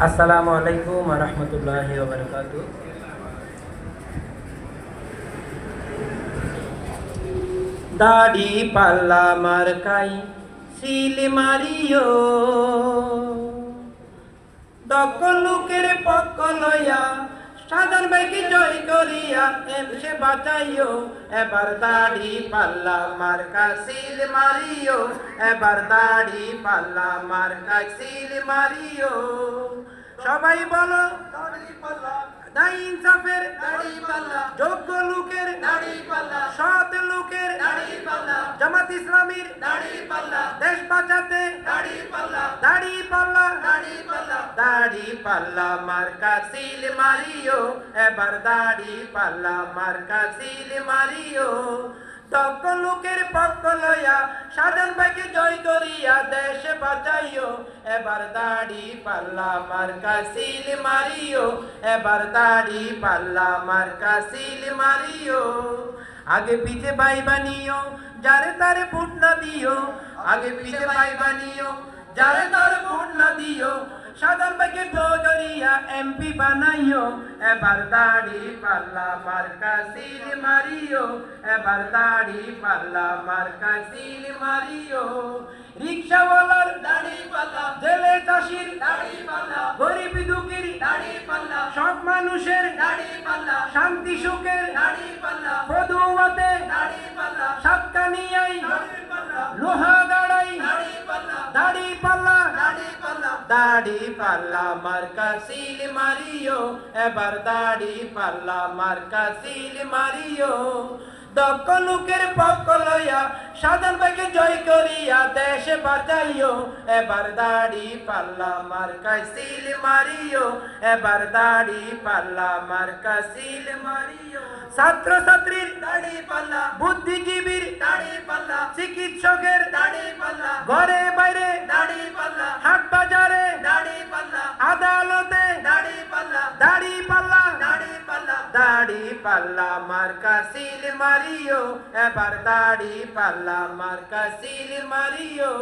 আসসালামু আলাইকুম ওয়া রাহমাতুল্লাহি ওয়া বারাকাতুহু। দাড়ি পাল্লা মার্কাই সিল মারিও, দক্ষ লোকের পক্ষ লইয়া সাধারণ ভাইকে জয় করিয়া এমসে বাঁচাইও। এবার দাড়ি পাল্লা মার্কা সিল মারিও, এবার দাড়ি পাল্লা মার্কা সিল মারিও। সবাই বলো দাড়ি ইনসাফের দাড়ি পাল্লা, যোগ্য লোকের দাড়ি পাল্লা, সৎ লোকের দাড়ি পাল্লা, জামাত ইসলামীর দাড়ি পাল্লা, দেশ বাঁচাতে দাড়ি পাল্লা, দাড়ি পাল্লা, দাড়ি পাল্লা, দাড়ি পাল্লা মার্কা সিল মারিও, এবার দাড়ি পাল্লা মার্কা সিল মারিও। দক্ষ লোকের পক্ষ লইয়া সাধারণ ভাইকে জয় করিয়া দেশ বাঁচাইও। এবার দাড়ি পাল্লা মার্কা সিল মারিও, এবার দাড়ি পাল্লা মার্কা সিল মারিও। আগে পিছে ভাই বানিও, যারে তারে ভোট না দিও। আগে পিছে ভাই বানিও, যারে তারে ভোট না দিও। সাধারণ ভাইকে জড়িয়া এমপি বানাইও। এবার দাড়ি পাল্লা মার্কা সিল মারিও, এবার দাড়ি পাল্লা মার্কা সিল মারিও। রিকশাওয়ালার দাড়ি পাল্লা, জেলে চাষির দাড়ি পাল্লা, গরিব দুঃখীর দাড়ি পাল্লা, সব মানুষের দাড়ি পাল্লা, শান্তি সুখের দাড়ি পাল্লা, পদুয়াতে দাড়ি পাল্লা, সাতকানিয়াই দাড়ি পাল্লা, লোহা দাড়াই দাড়ি পাল্লা, দাড়ি পাল্লা, দাড়ি পাল্লা, দাড়ি পাল্লা মার্কা সিল মারিও, এবার দাড়ি পাল্লা মার্কা সিল মারিও। দক্ষ লোকের পক্ষ লইয়া সাধারণ ভাইকে জয় করিয়া দেশ বাঁচাইও। এবার দাড়ি পাল্লা মার্কা সিল মারিও, এবার দাড়ি পাল্লা মার্কা সিল মারিও। ছাত্র ছাত্রীর দাড়ি পাল্লা, বুদ্ধিজীবীর দাড়ি পাল্লা, চিকিৎসকের দাড়ি পাল্লা, ঘরে বাইরে দাড়ি পাল্লা, হাট বাজারে দাড়ি পাল্লা, আদালতে দাড়ি পাল্লা, দাড়ি পাল্লা, দাড়ি পাল্লা, দাড়ি পাল্লা মার্কা সিল মারিও, এবার দাড়ি পাল্লা মার্কা সিল মারিও।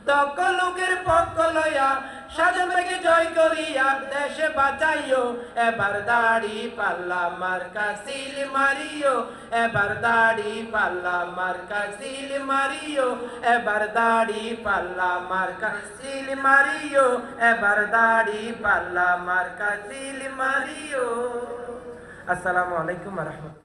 দক্ষ লোকের পক্ষ লইয়া সাধারণ ভাইকে জয় করিয়া দেশে বাঁচাইও। এবার দাড়ি পাল্লা মার্কা সিল মারিও, এবার দাড়ি পাল্লা মার্কা সিল মারিও, এবার দাড়ি পাল্লা মার্কা সিল মারিও, এবার দাড়ি পাল্লা মার্কা সিল মারিও। আসসালামু আলাইকুম ওয়া রাহমাতুল্লাহ।